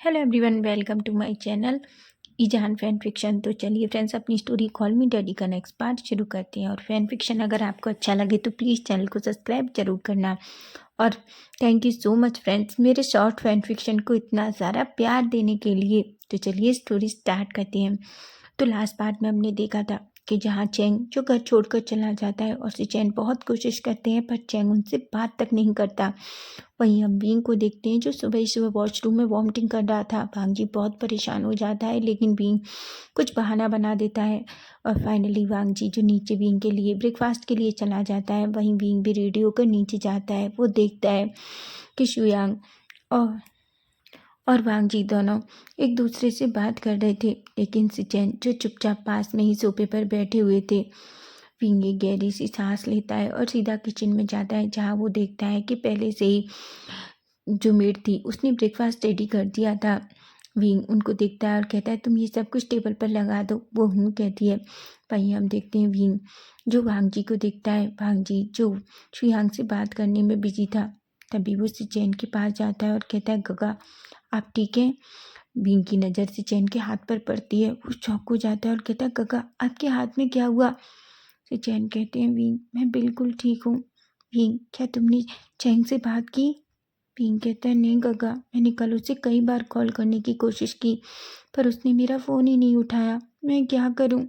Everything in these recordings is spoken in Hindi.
Hello everyone, welcome to my channel Ezaan fan fiction. तो चलिए फ्रेंड्स, अपनी स्टोरी कॉल मी डैडी का नेक्स्ट पार्ट शुरू करते हैं। और फैन फिक्शन अगर आपको अच्छा लगे तो प्लीज़ चैनल को सब्सक्राइब जरूर करना। और thank you so much friends, मेरे शॉर्ट फैन फिक्शन को इतना ज़्यादा प्यार देने के लिए। तो चलिए स्टोरी स्टार्ट करते हैं। तो लास्ट पार्ट में हमने देखा था कि जहाँ चैंग जो घर छोड़कर चला जाता है और सिचेन बहुत कोशिश करते हैं पर चैंग उनसे बात तक नहीं करता। वहीं हम विंग को देखते हैं जो सुबह ही सुबह वॉशरूम में वॉमिटिंग कर रहा था। वांग जी बहुत परेशान हो जाता है लेकिन विंग कुछ बहाना बना देता है। और फाइनली वांग जी जो नीचे विंग के लिए ब्रेकफास्ट के लिए चला जाता है, वहीं विंग भी रेडी होकर नीचे जाता है। वो देखता है कि शुयांग और वांग जी दोनों एक दूसरे से बात कर रहे थे, लेकिन सिचेन जो चुपचाप पास में ही सोफे पर बैठे हुए थे। विंग एक गहरी सी सांस लेता है और सीधा किचन में जाता है, जहाँ वो देखता है कि पहले से ही जो मेड थी उसने ब्रेकफास्ट रेडी कर दिया था। विंग उनको देखता है और कहता है तुम ये सब कुछ टेबल पर लगा दो। वो हूँ कहती है। वहीं हम देखते हैं विंग जो वांग जी को देखता है। वांग जी जो शुयांग से बात करने में बिजी था, तभी वो सिचेन के पास जाता है और कहता है गगा आप ठीक हैं। विंग की नज़र सिचेन के हाथ पर पड़ती है। वो शॉक हो जाता है और कहता है गगा आपके हाथ में क्या हुआ। सिचेन कहते हैं विंग मैं बिल्कुल ठीक हूँ। विंग क्या तुमने चैंग से बात की। विंग कहता है नहीं गगा, मैंने कल उसे कई बार कॉल करने की कोशिश की पर उसने मेरा फ़ोन ही नहीं उठाया। मैं क्या करूँ।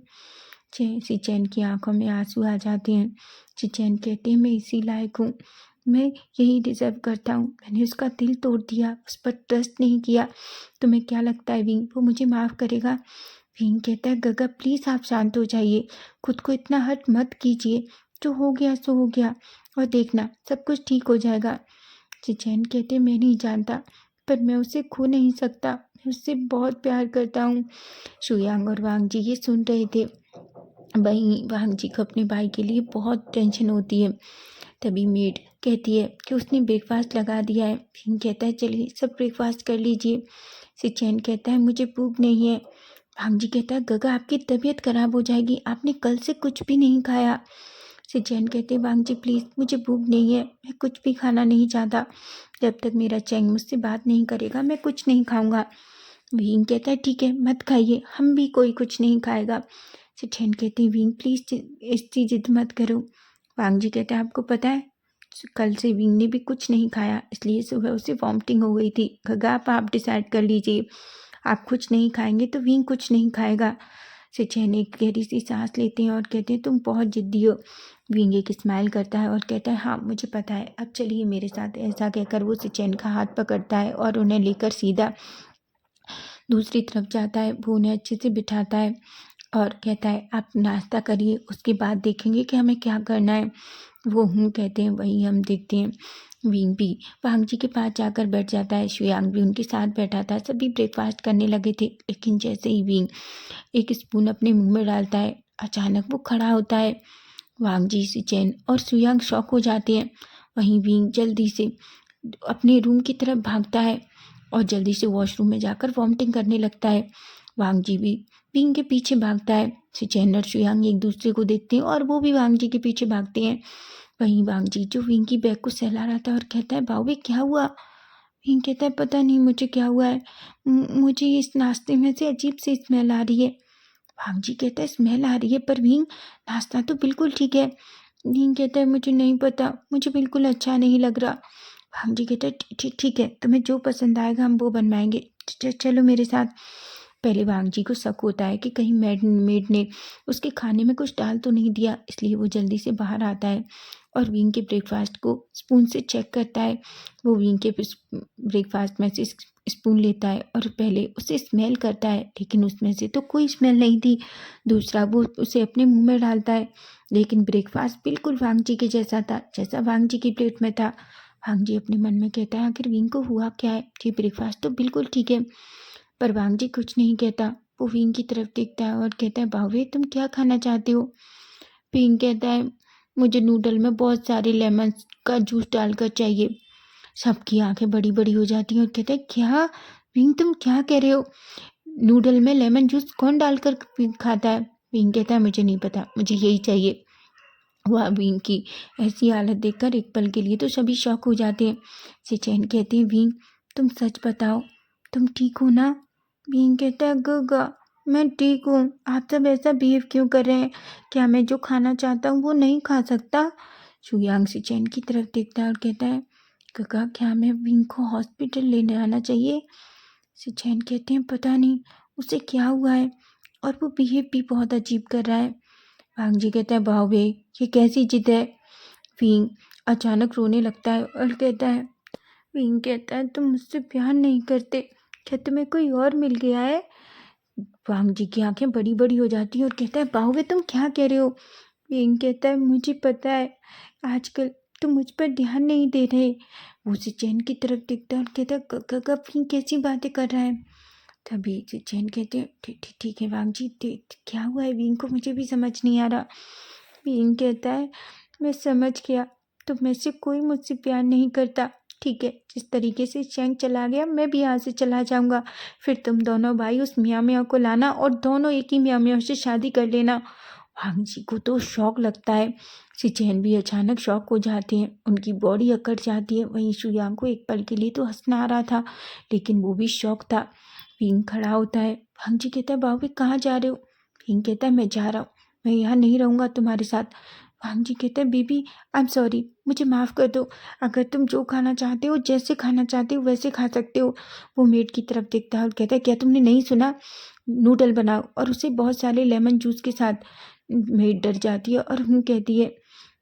सिचेन की आंखों में आंसू आ जाते हैं। सिचेन कहते हैं मैं इसी लायक हूँ, मैं यही डिज़र्व करता हूँ। मैंने उसका दिल तोड़ दिया, उस पर ट्रस्ट नहीं किया। तुम्हें क्या लगता है विंग वो मुझे माफ़ करेगा। विंग कहता है गगा प्लीज़ आप शांत हो जाइए, खुद को इतना हर्ट मत कीजिए। जो हो गया सो हो गया, और देखना सब कुछ ठीक हो जाएगा। सिचेन कहते मैं नहीं जानता पर मैं उसे खो नहीं सकता, मैं उससे बहुत प्यार करता हूँ। शुयांग और वांग जी ये सुन रहे थे। वहीं वांग जी को अपने भाई के लिए बहुत टेंशन होती है। तभी मेड कहती है कि उसने ब्रेकफास्ट लगा दिया है। फिंग कहता है चलिए सब ब्रेकफास्ट कर लीजिए। सिचेन कहता है मुझे भूख नहीं है। वांग जी कहता है गगा आपकी तबीयत खराब हो जाएगी, आपने कल से कुछ भी नहीं खाया। सिचेन कहते हैं वांग जी प्लीज़ मुझे भूख नहीं है, मैं कुछ भी खाना नहीं चाहता। जब तक मेरा चैंग मुझसे बात नहीं करेगा मैं कुछ नहीं खाऊंगा। विंग कहता है ठीक है मत खाइए, हम भी कोई कुछ नहीं खाएगा। सिचेन कहते हैं विंग प्लीज़ इसकी जिद मत करो। वांग जी कहते हैं आपको पता है कल से विंग ने भी कुछ नहीं खाया, इसलिए सुबह उसे वॉमिटिंग हो गई थी। गगा आप डिसाइड कर लीजिए, आप कुछ नहीं खाएंगे तो विंग कुछ नहीं खाएगा। सिचेन एक गहरी सी सांस लेते हैं और कहते हैं तुम बहुत जिद्दी हो। विंग एक स्माइल करता है और कहता है हाँ मुझे पता है, अब चलिए मेरे साथ। ऐसा कहकर वो सिचेन का हाथ पकड़ता है और उन्हें लेकर सीधा दूसरी तरफ जाता है। वो उन्हें अच्छे से बिठाता है और कहता है आप नाश्ता करिए, उसके बाद देखेंगे कि हमें क्या करना है। वो हूँ कहते हैं। वहीं हम देखते हैं विंग भी वांग जी के पास जाकर बैठ जाता है। शुयांग भी उनके साथ बैठा था। सभी ब्रेकफास्ट करने लगे थे, लेकिन जैसे ही विंग एक स्पून अपने मुंह में डालता है, अचानक वो खड़ा होता है। वांग जी सिचेन और शुयांग शॉक हो जाते हैं। वहीं विंग जल्दी से अपने रूम की तरफ भागता है और जल्दी से वॉशरूम में जाकर वॉमिटिंग करने लगता है। वांग जी भी विंग के पीछे भागता है। सिचेन और शुयांग एक दूसरे को देखते हैं और वो भी वांग जी के पीछे भागते हैं। वहीं वांग जी जो विंग की बैग को सहला रहा था और कहता है बावे क्या हुआ। विंग कहता है पता नहीं मुझे क्या हुआ है, मुझे इस नाश्ते में से अजीब सी स्मेल आ रही है। वांग जी कहता है स्मेल आ रही है पर विंग नाश्ता तो बिल्कुल ठीक है। विंग कहता है मुझे नहीं पता, मुझे बिल्कुल अच्छा नहीं लग रहा। वांग जी कहता है ठीक ठीक है, तुम्हें जो पसंद आएगा हम वो बनवाएंगे, चलो मेरे साथ। पहले वांग जी को शक होता है कि कहीं मेड ने उसके खाने में कुछ डाल तो नहीं दिया, इसलिए वो जल्दी से बाहर आता है और विंग के ब्रेकफास्ट को स्पून से चेक करता है। वो विंग के ब्रेकफास्ट में से स्पून लेता है और पहले उसे स्मेल करता है, लेकिन उसमें से तो कोई स्मेल नहीं थी। दूसरा वो उसे अपने मुंह में डालता है, लेकिन ब्रेकफास्ट बिल्कुल वांग जी के जैसा था जैसा वांग जी की प्लेट में था। वांग जी अपने मन में कहता है आखिर विंग को हुआ क्या है, जी ब्रेकफास्ट तो बिल्कुल ठीक है। पर वांग जी कुछ नहीं कहता। वो विंग की तरफ देखता है और कहता है बावे तुम क्या खाना चाहते हो। विंग कहता है मुझे नूडल में बहुत सारे लेमन का जूस डालकर चाहिए। सबकी आंखें बड़ी बड़ी हो जाती हैं और कहते हैं क्या विंग तुम क्या कह रहे हो, नूडल में लेमन जूस कौन डालकर खाता है। विंग कहता है मुझे नहीं पता, मुझे यही चाहिए। वह विंग की ऐसी हालत देखकर एक पल के लिए तो सभी शॉक हो जाते हैं। सिचेन कहते हैं विंग तुम सच बताओ, तुम ठीक हो ना? बींग कहता है, गगा मैं ठीक हूँ। आप सब ऐसा बिहेव क्यों कर रहे हैं? क्या मैं जो खाना चाहता हूँ वो नहीं खा सकता? शुयांग सिचेन की तरफ देखता है और कहता है, गगा क्या हमें बींग को हॉस्पिटल लेने आना चाहिए? सिचेन कहते हैं, पता नहीं उसे क्या हुआ है और वो बिहेव भी बहुत अजीब कर रहा है। वांग जी कहता है, भावे ये कैसी जिद है? विंग अचानक रोने लगता है और कहता है, विंग कहता है, तुम मुझसे प्यार नहीं करते, क्या तुम्हें कोई और मिल गया है? वांग जी की आंखें बड़ी बड़ी हो जाती हैं और कहता है, बाहुबे तुम क्या कह रहे हो? विंग कहता है, मुझे पता है आजकल तुम मुझ पर ध्यान नहीं दे रहे। वो सिचेन की तरफ देखता है और कहता है, विंग कैसी बातें कर रहा है? तभी सिचेन कहते हैं, ठीक है वांग जी, क्या हुआ है विंग को? मुझे भी समझ नहीं आ रहा। विंग कहता है, मैं समझ गया, तुम में से कोई मुझसे प्यार नहीं करता। ठीक है, जिस तरीके से चैंग चला गया मैं भी यहाँ से चला जाऊंगा। फिर तुम दोनों भाई उस मियाँ मियाँ को लाना और दोनों एक ही मियाँ मियाँ से शादी कर लेना। वांग जी को तो शौक लगता है। सिचेन भी अचानक शौक हो जाते हैं, उनकी बॉडी अकड़ जाती है। वहीं शुयांग को एक पल के लिए तो हंसना आ रहा था, लेकिन वो भी शौक था। विंग खड़ा होता है। वांग जी कहता है, बाबू कहाँ जा रहे हो? विंग कहता है, मैं जा रहा हूँ, मैं यहाँ नहीं रहूँगा तुम्हारे साथ। वांग जी कहते हैं, बेबी आई एम सॉरी, मुझे माफ़ कर दो। अगर तुम जो खाना चाहते हो, जैसे खाना चाहते हो वैसे खा सकते हो। वो मेड की तरफ देखता है और कहता है, क्या तुमने नहीं सुना? नूडल बनाओ और उसे बहुत सारे लेमन जूस के साथ। मेड डर जाती है और कहती है।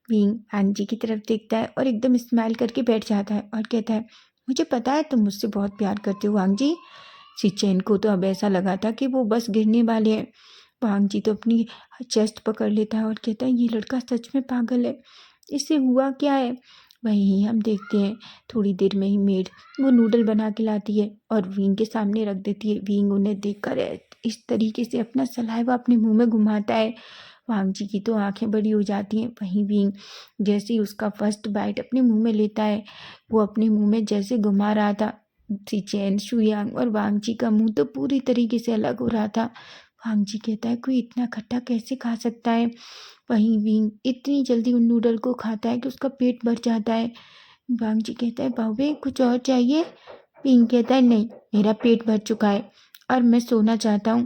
विंग वांग जी की तरफ देखता है और एकदम स्माइल करके बैठ जाता है और कहता है, मुझे पता है तुम मुझसे बहुत प्यार करते हो वांग जी। सिचेन को तो अब ऐसा लगा था कि वो बस गिरने वाले हैं। वांग जी तो अपनी चेस्ट पकड़ लेता है और कहता है, ये लड़का सच में पागल है, इससे हुआ क्या है? वहीं हम देखते हैं थोड़ी देर में ही मेड वो नूडल बना के लाती है और विंग के सामने रख देती है। विंग उन्हें देखकर इस तरीके से अपना सलाइवा अपने मुंह में घुमाता है। वांग जी की तो आंखें बड़ी हो जाती हैं। वहीं विंग जैसे ही उसका फर्स्ट बाइट अपने मुंह में लेता है, वो अपने मुंह में जैसे घुमा रहा था, सिचेन, शुयांग और वांग जी का मुंह तो पूरी तरीके से अलग हो रहा था। वांग जी कहता है, कोई इतना खट्टा कैसे खा सकता है? वहीं विंग इतनी जल्दी उन नूडल को खाता है कि उसका पेट भर जाता है। वांग जी कहता है, बाबे कुछ और चाहिए? विंग कहता है, नहीं, मेरा पेट भर चुका है और मैं सोना चाहता हूँ।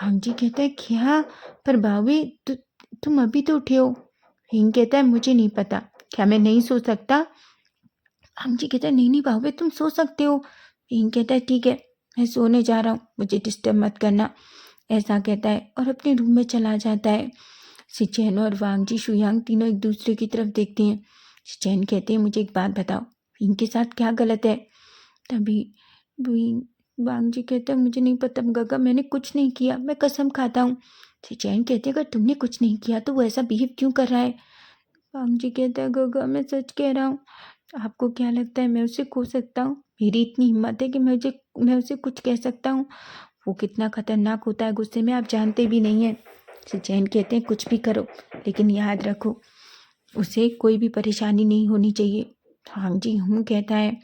वांग जी कहता है, क्या? पर बाबे तुम अभी तो उठे हो। विंग कहता है, मुझे नहीं पता, क्या मैं नहीं सो सकता? वांग जी कहता है, नहीं नहीं बाबे तुम सो सकते हो। विंग कहता है, ठीक है, मैं सोने जा रहा हूँ, मुझे डिस्टर्ब मत करना। ऐसा कहता है और अपने रूम में चला जाता है। सिचेन और वांग जी शुयांग तीनों एक दूसरे की तरफ देखते हैं। सिचेन कहते हैं, मुझे एक बात बताओ, इनके साथ क्या गलत है? तभी वांग जी कहते हैं, मुझे नहीं पता गगा, मैंने कुछ नहीं किया, मैं कसम खाता हूँ। सिचेन कहते हैं, अगर तुमने कुछ नहीं किया तो वो ऐसा बिहेव क्यों कर रहा है? वांग जी कहते हैं, गगा मैं सच कह रहा हूँ। आपको क्या लगता है मैं उसे खो सकता हूँ? मेरी इतनी हिम्मत है कि मैं उसे कुछ कह सकता हूँ? वो कितना खतरनाक होता है गुस्से में, आप जानते भी नहीं हैं। सिचेन कहते हैं, कुछ भी करो लेकिन याद रखो उसे कोई भी परेशानी नहीं होनी चाहिए। हाँ जी हूँ कहता है।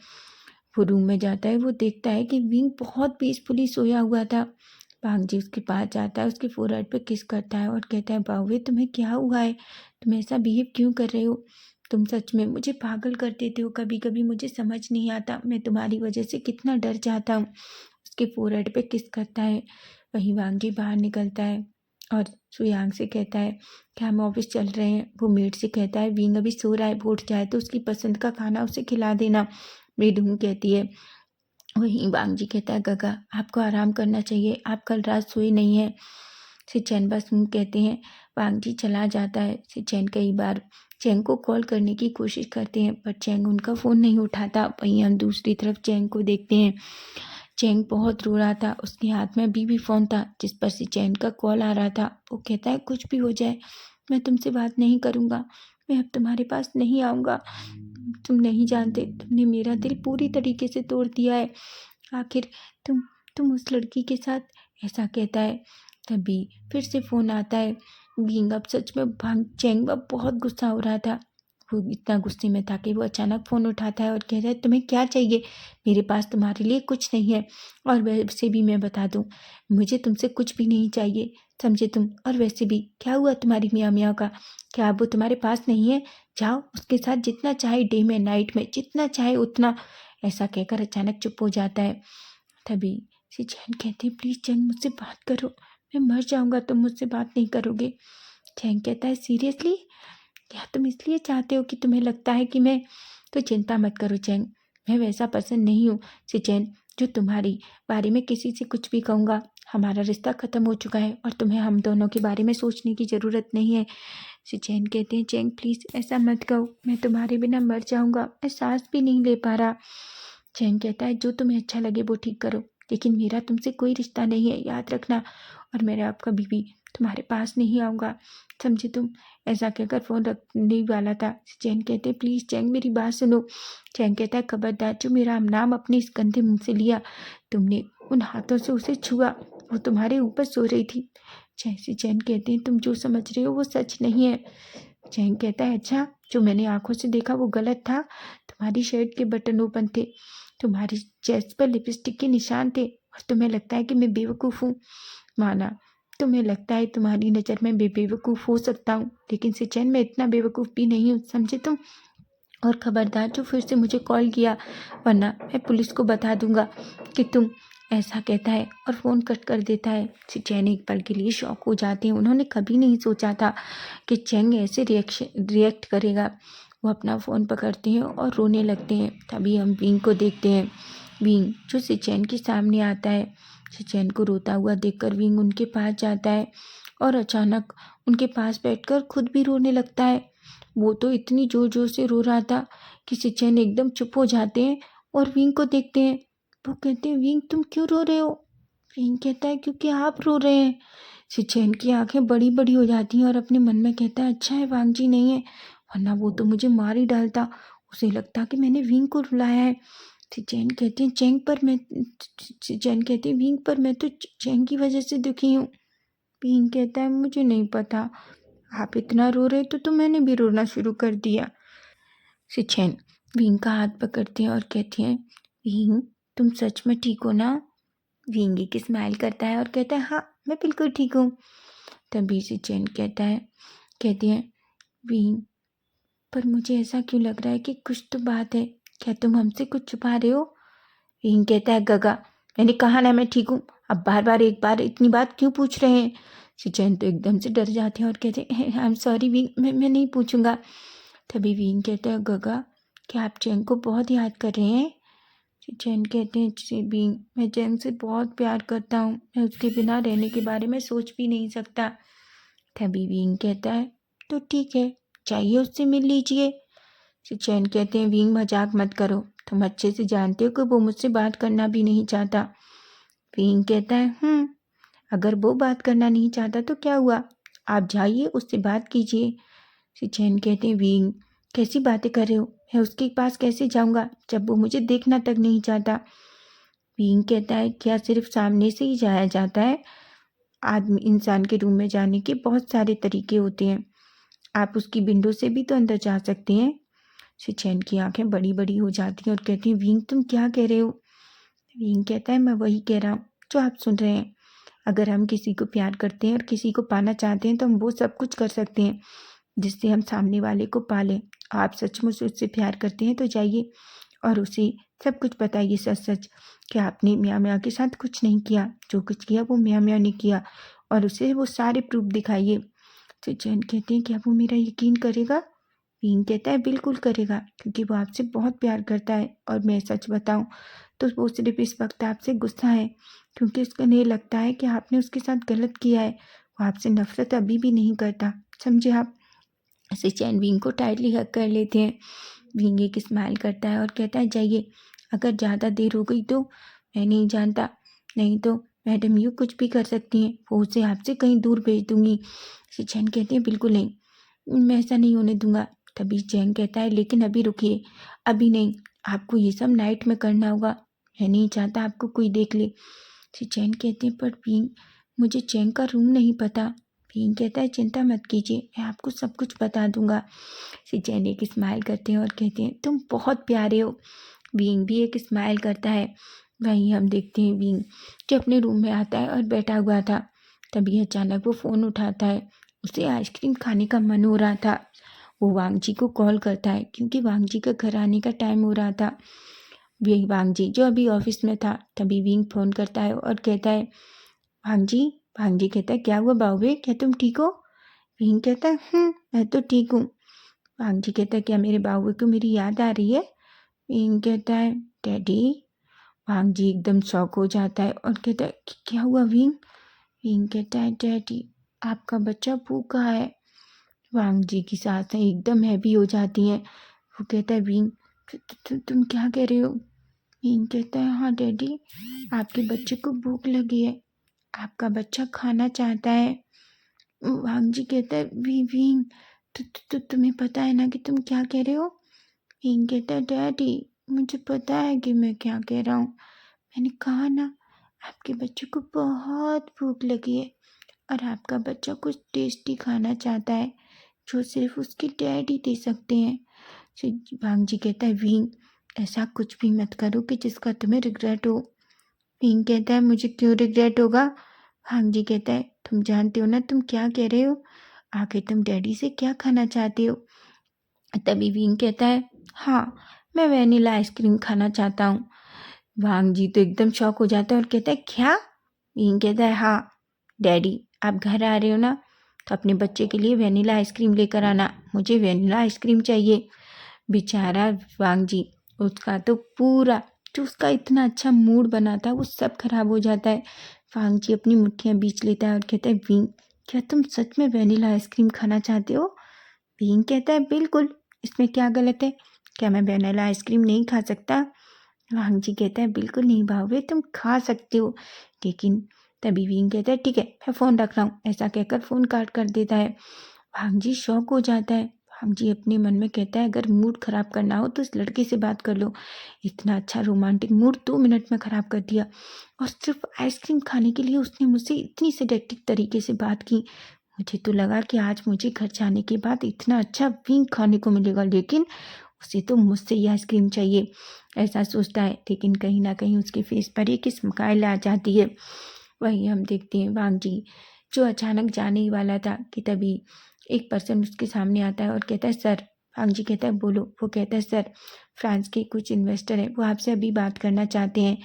वो रूम में जाता है, वो देखता है कि विंग बहुत पीसफुली सोया हुआ था। वांग जी उसके पास जाता है, उसके फोरहेड पे किस करता है और कहता है, बाहुए तुम्हें क्या हुआ है? तुम ऐसा बिहेव क्यों कर रहे हो? तुम सच में मुझे पागल कर देते हो। कभी कभी मुझे समझ नहीं आता मैं तुम्हारी वजह से कितना डर जाता हूँ। उसके फोरहेड पे किस करता है। वहीं वांग जी बाहर निकलता है और सुयांग से कहता है कि हम ऑफिस चल रहे हैं। वो मेड से कहता है, विंग अभी सो रहा है, वो उठ जाए तो उसकी पसंद का खाना उसे खिला देना। मेड हूँ कहती है। वहीं वांग जी कहता है, गगा आपको आराम करना चाहिए, आप कल रात सोए नहीं हैं। सिचेन बस कहते हैं। वांग जी चला जाता है। सिचेन कई बार चैंग को कॉल करने की कोशिश करते हैं पर चैंग उनका फ़ोन नहीं उठाता। वहीं हम दूसरी तरफ चैंग को देखते हैं। चैंग बहुत रो रहा था, उसके हाथ में अभी भी फ़ोन था जिस पर सिचेन का कॉल आ रहा था। वो कहता है, कुछ भी हो जाए मैं तुमसे बात नहीं करूँगा, मैं अब तुम्हारे पास नहीं आऊँगा। तुम नहीं जानते, तुमने मेरा दिल पूरी तरीके से तोड़ दिया है। आखिर तुम उस लड़की के साथ, ऐसा कहता है। तभी फिर से फ़ोन आता है। विंग अब सच में भांग चैंग अब बहुत गुस्सा हो रहा था। वो इतना गुस्से में था कि वो अचानक फ़ोन उठाता है और कहता है, तुम्हें क्या चाहिए? मेरे पास तुम्हारे लिए कुछ नहीं है। और वैसे भी मैं बता दूं, मुझे तुमसे कुछ भी नहीं चाहिए, समझे तुम? और वैसे भी क्या हुआ तुम्हारी मियाँ मियाँ का? क्या अब वो तुम्हारे पास नहीं है? जाओ उसके साथ जितना चाहे, डे में नाइट में जितना चाहे उतना। ऐसा कहकर अचानक चुप हो जाता है। तभी चैन कहते हैं प्लीज़ चैन मुझसे बात करो, मैं मर जाऊँगा तुम मुझसे बात नहीं करोगे। चैन कहता है सीरियसली, क्या तुम इसलिए चाहते हो कि तुम्हें लगता है कि मैं, तो चिंता मत करो चैन, मैं वैसा पर्सन नहीं हूँ चैन जो तुम्हारी बारे में किसी से कुछ भी कहूँगा। हमारा रिश्ता ख़त्म हो चुका है और तुम्हें हम दोनों के बारे में सोचने की ज़रूरत नहीं है। चैन कहते हैं चैन प्लीज़ ऐसा मत कहो, मैं तुम्हारे बिना मर जाऊँगा, मैं सांस भी नहीं ले पा रहा। चैन कहता है जो तुम्हें अच्छा लगे वो ठीक करो, लेकिन मेरा तुमसे कोई रिश्ता नहीं है, याद रखना, और मैं अब कभी भी तुम्हारे पास नहीं आऊँगा, समझे तुम। ऐसा कहकर फ़ोन रखने वाला था। चैन कहते हैं प्लीज़ चैन मेरी बात सुनो। चैन कहता है खबरदार, जो मेरा नाम अपने इस गंदे मुंह से लिया, तुमने उन हाथों से उसे छुआ, वो तुम्हारे ऊपर सो रही थी। चैन कहते हैं तुम जो समझ रहे हो वो सच नहीं है। चैन कहता है अच्छा, जो मैंने आंखों से देखा वो गलत था, तुम्हारी शर्ट के बटन ओपन थे, तुम्हारी चेस्ट पर लिपस्टिक के निशान थे, और तुम्हें लगता है कि मैं बेवकूफ़ हूँ। माना तुम्हें लगता है तुम्हारी नज़र में मैं बेवकूफ़ हो सकता हूँ, लेकिन चैन मैं इतना बेवकूफ़ भी नहीं हूँ, समझे तुम। और खबरदार जो फिर से मुझे कॉल किया, वरना मैं पुलिस को बता दूंगा कि तुम, ऐसा कहता है और फ़ोन कट कर देता है। चैन एक पल के लिए शॉक हो जाते हैं। उन्होंने कभी नहीं सोचा था कि चैंग ऐसे रिएक्ट करेगा। वो अपना फ़ोन पकड़ते हैं और रोने लगते हैं। तभी हम विंग को देखते हैं। विंग जो चैन के सामने आता है। चैन को रोता हुआ देखकर विंग उनके पास जाता है और अचानक उनके पास बैठकर खुद भी रोने लगता है। वो तो इतनी ज़ोर ज़ोर से रो रहा था कि चैन एकदम चुप हो जाते हैं और विंग को देखते हैं। वो कहते हैं विंग तुम क्यों रो रहे हो। विंग कहता है क्योंकि आप रो रहे हैं। चैन की आंखें बड़ी बड़ी हो जाती हैं और अपने मन में कहता है अच्छा है वांग जी नहीं है, वरना वो तो मुझे मार ही डालता। उसे लगता कि मैंने विंग को रुलाया है। चैन कहते हैं चैंग पर मैं चैन कहती है विंग पर मैं तो चैंग की वजह से दुखी हूँ। विंग कहता है मुझे नहीं पता, आप इतना रो रहे तो मैंने भी रोना शुरू कर दिया। चैन विंग का हाथ पकड़ती है और कहती है विंग तुम सच में ठीक हो ना। विंग एक स्माइल करता है और कहता है हाँ मैं बिल्कुल ठीक हूँ। तभी चैन कहती है विंग पर मुझे ऐसा क्यों लग रहा है कि कुछ तो बात है, क्या तुम हमसे कुछ छुपा रहे हो। विंग कहता है गगा मैंने कहा ना मैं ठीक हूँ, अब बार बार एक बार इतनी बात क्यों पूछ रहे हैं। चैन तो एकदम से डर जाते हैं और कहते हैं आई एम सॉरी विंग, मैं नहीं पूछूंगा। तभी विंग कहता है गगा क्या आप चैन को बहुत याद कर रहे हैं। चैन कहते हैं विंग मैं चैन से बहुत प्यार करता हूँ, मैं उसके बिना रहने के बारे में सोच भी नहीं सकता। तभी विंग कहता है तो ठीक है, चाहिए उससे मिल लीजिए। चैन कहते हैं विंग मजाक मत करो, तुम अच्छे से जानते हो कि वो मुझसे बात करना भी नहीं चाहता। विंग कहता है अगर वो बात करना नहीं चाहता तो क्या हुआ, आप जाइए उससे बात कीजिए। चैन कहते हैं विंग कैसी बातें कर रहे हो, मैं उसके पास कैसे जाऊंगा जब वो मुझे देखना तक नहीं चाहता। विंग कहता है क्या सिर्फ सामने से ही जाया जाता है, आदमी इंसान के रूम में जाने के बहुत सारे तरीके होते हैं, आप उसकी विंडो से भी तो अंदर जा सकते हैं। चैन की आंखें बड़ी बड़ी हो जाती हैं और कहती हैं विंग तुम क्या कह रहे हो। विंग कहता है मैं वही कह रहा हूँ जो आप सुन रहे हैं, अगर हम किसी को प्यार करते हैं और किसी को पाना चाहते हैं तो हम वो सब कुछ कर सकते हैं जिससे हम सामने वाले को पालें। आप सचमुच उससे प्यार करते हैं तो जाइए और उसे सब कुछ बताइए सच सच कि आपने मियाँ मियाँ के साथ कुछ नहीं किया, जो कुछ किया वो मियाँ मियाँ ने किया, और उसे वो सारे प्रूफ दिखाइए। तो चैन कहते हैं क्या वो मेरा यकीन करेगा। विंग कहता है बिल्कुल करेगा, क्योंकि वो आपसे बहुत प्यार करता है, और मैं सच बताऊं तो वो सिर्फ इस वक्त आपसे गुस्सा है क्योंकि उसको नहीं लगता है कि आपने उसके साथ गलत किया है। वो आपसे नफरत अभी भी नहीं करता, समझे आप। ऐसे चैन विंग को टाइटली हक कर लेते हैं। विंग एक स्माइल करता है और कहता है जाइए, अगर ज़्यादा देर हो गई तो मैं नहीं जानता, नहीं तो मैडम यू कुछ भी कर सकती हैं, वो उसे आपसे कहीं दूर भेज दूंगी। चैन कहते हैं बिल्कुल नहीं, मैं ऐसा नहीं होने दूंगा। तभी चैन कहता है लेकिन अभी रुकिए, अभी नहीं, आपको ये सब नाइट में करना होगा, मैं नहीं चाहता आपको कोई देख ले। चैन कहते हैं पर विंग मुझे चैन का रूम नहीं पता। विंग कहता है चिंता मत कीजिए, मैं आपको सब कुछ बता दूंगा। चैन एक स्माइल करते हैं और कहते हैं तुम बहुत प्यारे हो। विंग भी एक स्माइल करता है। वहीं हम देखते हैं विंग जो अपने रूम में आता है और बैठा हुआ था। तभी अचानक वो फ़ोन उठाता है, उसे आइसक्रीम खाने का मन हो रहा था। वो वांग जी को कॉल करता है क्योंकि वांग जी का घर आने का टाइम हो रहा था। वही वांग जी जो अभी ऑफिस में था, तभी विंग फ़ोन करता है और कहता है, भांग जी कहता है, क्या हुआ बाबू, क्या तुम ठीक हो? विंग कहता है, मैं तो ठीक हूँ। भांग जी कहता है, क्या मेरे बाबू को मेरी याद आ रही है? विंग कहता है, डैडी। भांग जी एकदम शॉक हो जाता है और कहता है, क्या हुआ विंग? विंग कहता है, डैडी आपका बच्चा भूखा है। वांग जी की सांसें एकदम हैवी हो जाती हैं। वो कहता है, विंग तुम क्या कह रहे हो? विंग कहता है, हाँ डैडी, आपके बच्चे को भूख लगी है, आपका बच्चा खाना चाहता है। वांग जी कहता है, विंग तुम्हें पता है ना कि तुम क्या कह रहे हो? विंग कहता है, डैडी मुझे पता है कि मैं क्या कह रहा हूँ, मैंने कहा ना आपके बच्चे को बहुत भूख लगी है और आपका बच्चा कुछ टेस्टी खाना चाहता है जो सिर्फ उसके डैडी दे सकते हैं। वांग जी कहता है, विंग ऐसा कुछ भी मत करो कि जिसका तुम्हें रिग्रेट हो। विंग कहता है, मुझे क्यों रिग्रेट होगा? वांग जी कहता है, तुम जानते हो ना तुम क्या कह रहे हो, आखिर तुम डैडी से क्या खाना चाहते हो? तभी विंग कहता है, हाँ मैं वेनिला आइसक्रीम खाना चाहता हूँ। वांग जी तो एकदम शॉक हो जाता है और कहता है, क्या? विंग कहता है, हाँ डैडी आप घर आ रहे हो ना, तो अपने बच्चे के लिए वेनिला आइसक्रीम लेकर आना, मुझे वेनिला आइसक्रीम चाहिए। बेचारा वांग जी, उसका तो पूरा जो उसका इतना अच्छा मूड बना था वो सब खराब हो जाता है। वांग जी अपनी मुट्ठियाँ बीच लेता है और कहता है, विंग क्या तुम सच में वेनिला आइसक्रीम खाना चाहते हो? विंग कहता है, बिल्कुल, इसमें क्या गलत है, क्या मैं वेनिला आइसक्रीम नहीं खा सकता? वांग जी कहता है, बिल्कुल नहीं भावे, तुम खा सकते हो, लेकिन तभी विंग कहता है, ठीक है मैं फ़ोन रख रहा हूँ। ऐसा कहकर फ़ोन काट कर देता है। वांग जी शॉक हो जाता है। वांग जी अपने मन में कहता है, अगर मूड ख़राब करना हो तो इस लड़के से बात कर लो, इतना अच्छा रोमांटिक मूड 2 मिनट में ख़राब कर दिया और सिर्फ आइसक्रीम खाने के लिए उसने मुझसे इतनी सेडेक्टिव तरीके से बात की। मुझे तो लगा कि आज मुझे घर जाने के बाद इतना अच्छा विंग खाने को मिलेगा, लेकिन उसे तो मुझसे ही आइसक्रीम चाहिए, ऐसा सोचता है। लेकिन कहीं ना कहीं उसके फेस पर एक स्माइल आ जाती है। वही हम देखते हैं वांग जी जो अचानक जाने ही वाला था कि तभी एक पर्सन उसके सामने आता है और कहता है, सर। वांग जी कहता है, बोलो। वो कहता है, सर फ्रांस के कुछ इन्वेस्टर हैं, वो आपसे अभी बात करना चाहते हैं।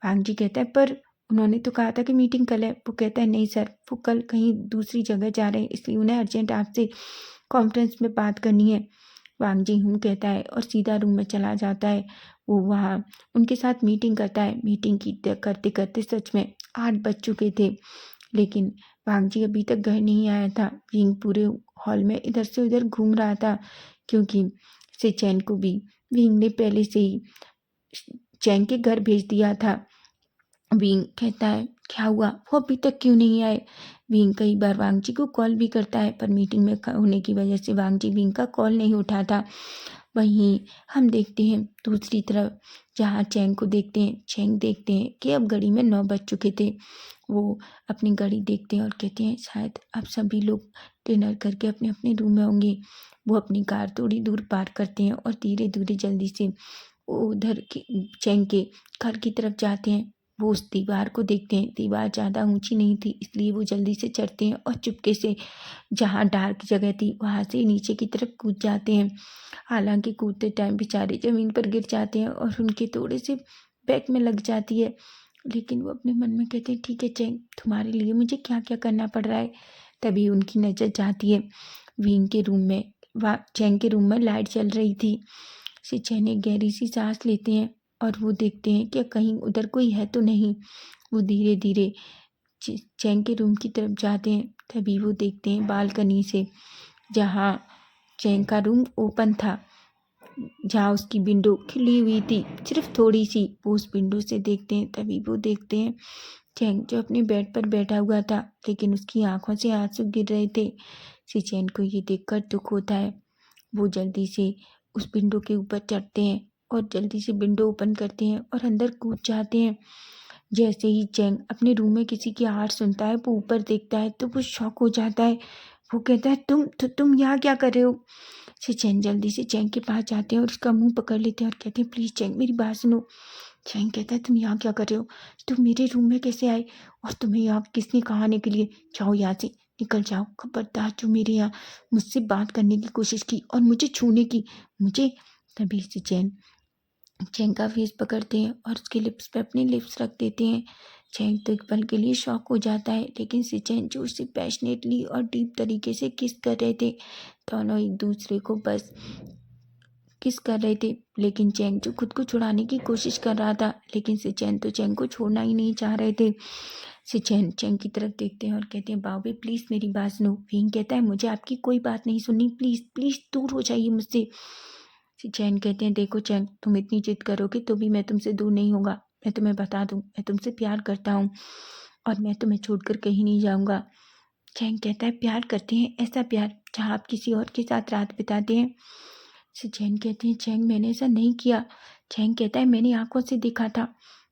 वांग जी कहता है, पर उन्होंने तो कहा था कि मीटिंग कल है। वो कहता है, नहीं सर, वो कल कहीं दूसरी जगह जा रहे हैं, इसलिए उन्हें अर्जेंट आपसे कॉन्फ्रेंस में बात करनी है। वांग जी कहता है और सीधा रूम में चला जाता है। वो वहाँ उनके साथ मीटिंग करता है। मीटिंग की करते करते सच में 8 बज चुके थे, लेकिन वांग जी अभी तक घर नहीं आया था। विंग पूरे हॉल में इधर से उधर घूम रहा था, क्योंकि चैन को भी विंग ने पहले से ही चैन के घर भेज दिया था। विंग कहता है, क्या हुआ, वो अभी तक क्यों नहीं आए? विंग कई बार वांग जी को कॉल भी करता है, पर मीटिंग में होने की वजह से वांग जी विंग का कॉल नहीं उठाता। वहीं हम देखते हैं दूसरी तरफ, जहाँ चैंग को देखते हैं। चैंग देखते हैं कि अब घड़ी में 9 बज चुके थे। वो अपनी घड़ी देखते हैं और कहते हैं, शायद अब सभी लोग डिनर करके अपने अपने रूम में होंगे। वो अपनी कार थोड़ी दूर पार्क करते हैं और धीरे धीरे जल्दी से उधर चैंग के घर की तरफ जाते हैं। वो उस दीवार को देखते हैं। दीवार ज़्यादा ऊंची नहीं थी, इसलिए वो जल्दी से चढ़ते हैं और चुपके से जहाँ डार्क जगह थी वहाँ से नीचे की तरफ कूद जाते हैं। हालांकि कूदते टाइम बेचारे ज़मीन पर गिर जाते हैं और उनके थोड़े से बैक में लग जाती है, लेकिन वो अपने मन में कहते हैं, ठीक है चैंग, तुम्हारे लिए मुझे क्या क्या करना पड़ रहा है। तभी उनकी नज़र जाती है विंग के रूम में। चैंग के रूम में लाइट चल रही थी। चैन एक गहरी सी सांस लेते हैं और वो देखते हैं कि कहीं उधर कोई है तो नहीं। वो धीरे धीरे चैंग के रूम की तरफ जाते हैं। तभी वो देखते हैं बालकनी से, जहाँ चैंग का रूम ओपन था, जहाँ उसकी विंडो खुली हुई थी सिर्फ थोड़ी सी। वो उस विंडो से देखते हैं। तभी वो देखते हैं चैंग जो अपने बेड पर बैठा हुआ था, लेकिन उसकी आंखों से आंसू गिर रहे थे। चैन को ये देखकर दुख होता है। वो जल्दी से उस विंडो के ऊपर चढ़ते हैं और जल्दी से विंडो ओपन करते हैं और अंदर कूद जाते हैं। जैसे ही चैंग अपने रूम में किसी की आहट सुनता है, वो ऊपर देखता है तो वो शॉक हो जाता है। वो कहता है, तुम यहाँ क्या कर रहे हो? चैंग जल्दी से चैंग के पास जाते हैं और उसका मुंह पकड़ लेते हैं और कहते हैं, प्लीज़ चैंग मेरी बात सुनो। चैंग कहता है, तुम यहाँ क्या कर रहे हो? तुम मेरे रूम में कैसे आए? और तुम्हें यहाँ किसने कहा आने के लिए? जाओ यहाँ से, निकल जाओ, खबरदार जो मेरे यहाँ मुझसे बात करने की कोशिश की और मुझे छूने की, मुझे। तभी से चैन चैंग का फेस पकड़ते हैं और उसके लिप्स पे अपने लिप्स रख देते हैं। चैंग तो एक पल के लिए शॉक हो जाता है, लेकिन सिचेन जो उससे पैशनेटली और डीप तरीके से किस कर रहे थे। दोनों एक दूसरे को बस किस कर रहे थे, लेकिन चैंग जो खुद को छुड़ाने की कोशिश कर रहा था, लेकिन सिचेन तो चैंग को छोड़ना ही नहीं चाह रहे थे। सिचेन चैंग की तरफ देखते हैं और कहते हैं, बाबे प्लीज़ मेरी बात सुनो। विंग कहता है, मुझे आपकी कोई बात नहीं सुननी, प्लीज़ प्लीज़ दूर हो जाइए मुझसे। चैन कहते हैं, देखो चैन, तुम इतनी जिद करोगे तो भी मैं तुमसे दूर नहीं होगा। मैं तुम्हें बता दूं, मैं तुमसे प्यार करता हूँ और मैं तुम्हें छोड़कर कहीं नहीं जाऊंगा। चैन कहता है, प्यार करते हैं? ऐसा प्यार जहाँ आप किसी और के साथ रात बिताते हैं? चैन कहते हैं, चैन मैंने ऐसा नहीं किया। चैन कहता है, मैंने आंखों से देखा था।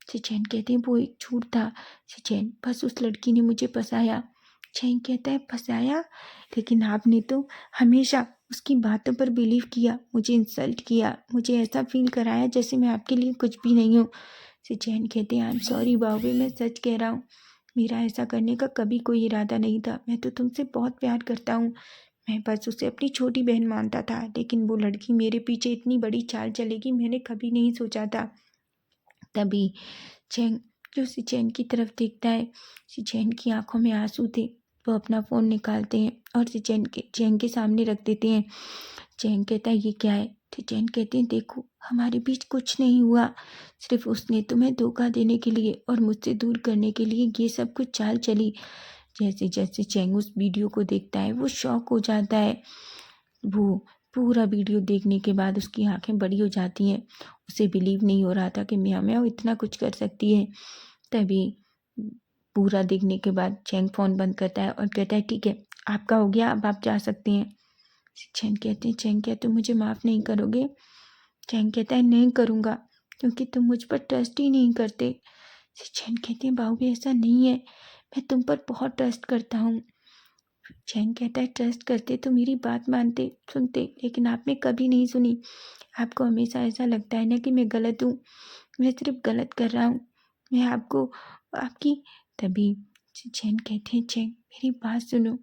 चैन कहते हैं, वो एक झूठ था। चैन, बस उस लड़की ने मुझे फंसाया। चैन कहता है, फंसाया? लेकिन आपने तो हमेशा उसकी बातों पर बिलीव किया, मुझे इंसल्ट किया, मुझे ऐसा फील कराया जैसे मैं आपके लिए कुछ भी नहीं हूँ। चैन कहते हैं, आई एम सॉरी बाबू, मैं सच कह रहा हूँ, मेरा ऐसा करने का कभी कोई इरादा नहीं था। मैं तो तुमसे बहुत प्यार करता हूँ। मैं बस उसे अपनी छोटी बहन मानता था, लेकिन वो लड़की मेरे पीछे इतनी बड़ी चाल चलेगी मैंने कभी नहीं सोचा था। तभी चैन जो सिचैन की तरफ देखता है, सिचैन की आंखों में आंसू थे। वो अपना फ़ोन निकालते हैं और चैन के सामने रख देते हैं। चैन कहता है, ये क्या है? चैन कहते हैं, देखो हमारे बीच कुछ नहीं हुआ, सिर्फ उसने तुम्हें धोखा देने के लिए और मुझसे दूर करने के लिए ये सब कुछ चाल चली। जैसे जैसे चैंग उस वीडियो को देखता है वो शॉक हो जाता है। वो पूरा वीडियो देखने के बाद उसकी आंखें बड़ी हो जाती हैं। उसे बिलीव नहीं हो रहा था कि म्याओ म्याओ इतना कुछ कर सकती है। तभी पूरा देखने के बाद चैंग फ़ोन बंद करता है और कहता है, ठीक है आपका हो गया, अब आप जा सकते हैं। चैंग कहते हैं, चैंग क्या तुम मुझे माफ़ नहीं करोगे? चैंग कहता है, नहीं करूँगा, क्योंकि तुम मुझ पर ट्रस्ट ही नहीं करते। चैंग कहते हैं, बाबू ऐसा नहीं है, मैं तुम पर बहुत ट्रस्ट करता हूँ। चैंग कहता है, ट्रस्ट करते तो मेरी बात मानते सुनते, लेकिन आपने कभी नहीं सुनी। आपको हमेशा ऐसा लगता है ना कि मैं गलत हूँ, मैं सिर्फ गलत कर रहा हूँ, मैं आपको आपकी। तभी चैन कहते हैं, चैन मेरी बात सुनो,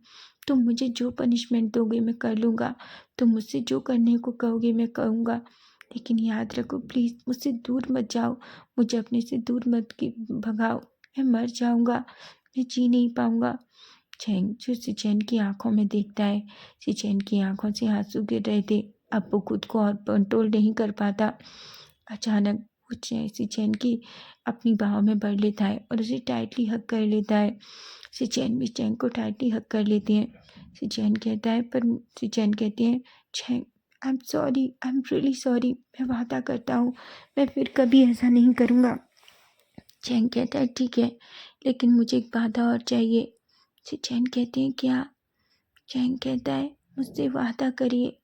तुम मुझे जो पनिशमेंट दोगे मैं कर लूँगा, तुम मुझसे जो करने को कहोगे मैं कहूँगा, लेकिन याद रखो प्लीज़ मुझसे दूर मत जाओ, मुझे अपने से दूर मत भगाओ, मैं मर जाऊँगा, मैं जी नहीं पाऊँगा। चैन जो सिचैन की आंखों में देखता है, सिचैन की आंखों से आंसू गिर रहे थे। अब वो खुद को और कंट्रोल नहीं कर पाता। अचानक वो सिचैन की अपनी बाहों में भर लेता है और उसे टाइटली हग कर लेता है। सिचैन भी चैन को टाइटली हग कर लेते हैं। सिचैन कहता है, पर सिचैन कहते हैं, चैन I am sorry, I am really sorry, मैं वादा करता हूँ मैं फिर कभी ऐसा नहीं करूँगा। चैन कहता है, ठीक है, लेकिन मुझे एक वादा और चाहिए। चैन कहते हैं, क्या? चैन कहता है, मुझसे वादा करिए,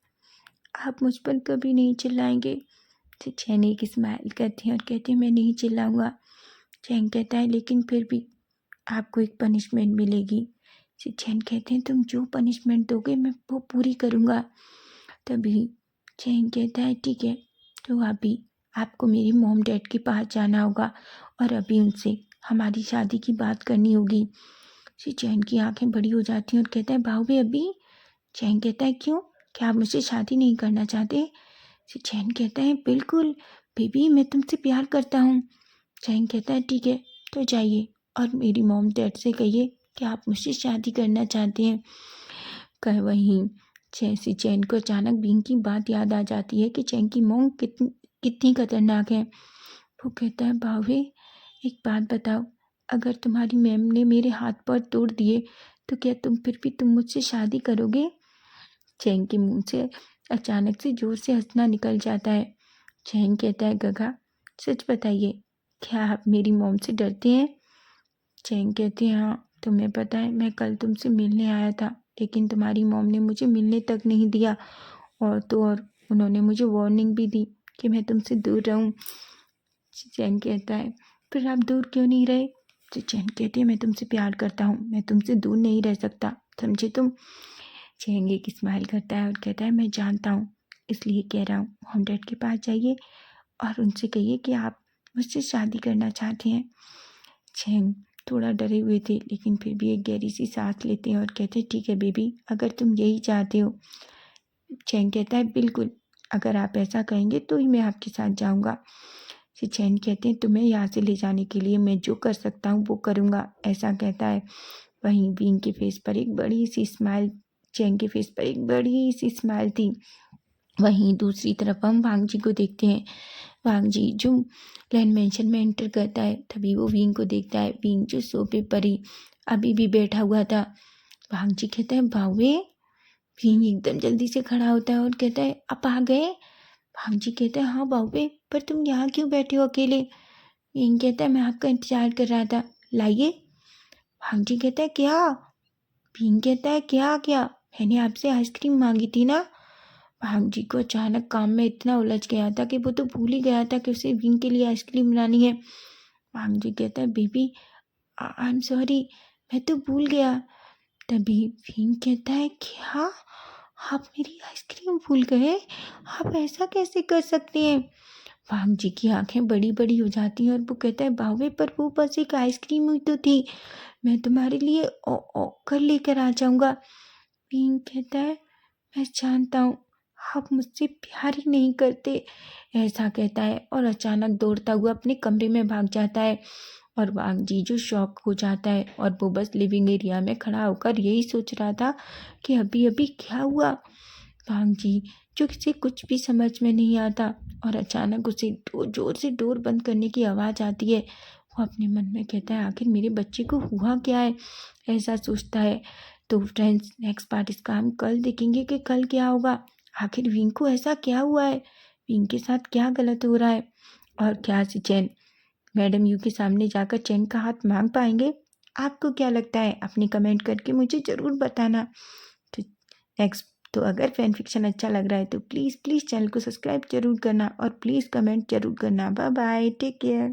आप मुझ पर कभी नहीं चिल्लाएंगे। चैन एक स्माइल करती है और कहती है, मैं नहीं चिल्लाऊंगा। चैन कहता है, लेकिन फिर भी आपको एक पनिशमेंट मिलेगी। चैन कहते हैं, तुम जो पनिशमेंट दोगे मैं वो पूरी करूँगा। तभी चैन कहता है, ठीक है, तो अभी आपको मेरी मॉम डैड के पास जाना होगा और अभी उनसे हमारी शादी की बात करनी होगी। चैन की आंखें बड़ी हो जाती हैं और कहता है, भाभी अभी? चैन कहता है, क्यों, क्या आप मुझसे शादी नहीं करना चाहते? चैन कहता है, बिल्कुल बेबी, मैं तुमसे प्यार करता हूँ। चैन कहता है, ठीक है, तो जाइए और मेरी मॉम डैड से कहिए कि आप मुझसे शादी करना चाहते हैं। कह वहीं चैन को अचानक बिंग की बात याद आ जाती है कि चैन की मॉम कितनी खतरनाक है। वो कहता है, भावे एक बात बताओ, अगर तुम्हारी मैम ने मेरे हाथ पैर तोड़ दिए तो क्या तुम मुझसे शादी करोगे? चैन के मुंह से अचानक से जोर से हंसना निकल जाता है। चैन कहता है, गगा सच बताइए, क्या आप मेरी मॉम से डरते हैं? चैन कहते हैं, हाँ, तुम्हें पता है मैं कल तुमसे मिलने आया था, लेकिन तुम्हारी मॉम ने मुझे मिलने तक नहीं दिया, और तो और उन्होंने मुझे वार्निंग भी दी कि मैं तुमसे दूर रहूं। चैन कहता है, फिर आप दूर क्यों नहीं रहे? चैन कहती है, मैं तुमसे प्यार करता हूँ, मैं तुमसे दूर नहीं रह सकता, समझे तुम? चैन एक स्माइल करता है और कहता है, मैं जानता हूँ, इसलिए कह रहा हूँ, मॉम डैड के पास जाइए और उनसे कहिए कि आप मुझसे शादी करना चाहते हैं। चैन थोड़ा डरे हुए थे, लेकिन फिर भी एक गहरी सी सांस लेते हैं और कहते हैं, ठीक है बेबी, अगर तुम यही चाहते हो। चैन कहता है, बिल्कुल, अगर आप ऐसा कहेंगे तो ही मैं आपके साथ जाऊँगा। चैन कहते हैं तुम्हें यहाँ से ले जाने के लिए मैं जो कर सकता हूँ वो करूँगा, ऐसा कहता है। वहीं विंग के फेस पर एक बड़ी सी स्माइल चैन के फेस पर एक बड़ी सी स्माइल थी। वहीं दूसरी तरफ हम वांग जी को देखते हैं। वांग जी जो लैंड मेंशन में एंटर करता है, तभी वो विंग को देखता है। विंग जो सोफे पर ही अभी भी बैठा हुआ था। वांग जी कहते हैं बावे। विंग एकदम जल्दी से खड़ा होता है और कहता है आप आ गए। वांग जी कहते हैं हाँ बावे, पर तुम यहाँ क्यों बैठे हो अकेले। विंग कहता है मैं आपका इंतजार कर रहा था, लाइए। वांग जी कहता है क्या। विंग कहता है क्या क्या, मैंने आपसे आइसक्रीम मांगी थी ना। भाग जी को अचानक काम में इतना उलझ गया था कि वो तो भूल ही गया था कि उसे विंग के लिए आइसक्रीम लानी है। भाग जी कहता है बेबी आई एम सॉरी, मैं तो भूल गया। तभी विंग कहता है क्या, आप मेरी आइसक्रीम भूल गए, आप ऐसा कैसे कर सकते हैं। भाग जी की आंखें बड़ी बड़ी हो जाती हैं और वो कहता है बावे पर वो बस एक आइसक्रीम ही तो थी, मैं तुम्हारे लिए कर लेकर आ जाऊंगा। विंग कहता है मैं जानता हूँ आप मुझसे प्यार ही नहीं करते, ऐसा कहता है और अचानक दौड़ता हुआ अपने कमरे में भाग जाता है। और वांग जी जो शॉक हो जाता है और वो बस लिविंग एरिया में खड़ा होकर यही सोच रहा था कि अभी अभी क्या हुआ। वांग जी जो किसी कुछ भी समझ में नहीं आता और अचानक उसे जोर से डोर बंद करने की आवाज़ आती है। वो अपने मन में कहता है आखिर मेरे बच्चे को हुआ क्या है, ऐसा सोचता है। तो फ्रेंड्स नेक्स्ट पार्ट इसका हम कल देखेंगे कि कल क्या होगा, आखिर विंग को ऐसा क्या हुआ है, विंग के साथ क्या गलत हो रहा है और क्या चैन मैडम यू के सामने जाकर चैन का हाथ मांग पाएंगे। आपको क्या लगता है अपनी कमेंट करके मुझे ज़रूर बताना। तो नेक्स्ट तो अगर फैन फिक्शन अच्छा लग रहा है तो प्लीज़ प्लीज़ चैनल को सब्सक्राइब जरूर करना और प्लीज़ कमेंट जरूर करना। Bye bye, take care.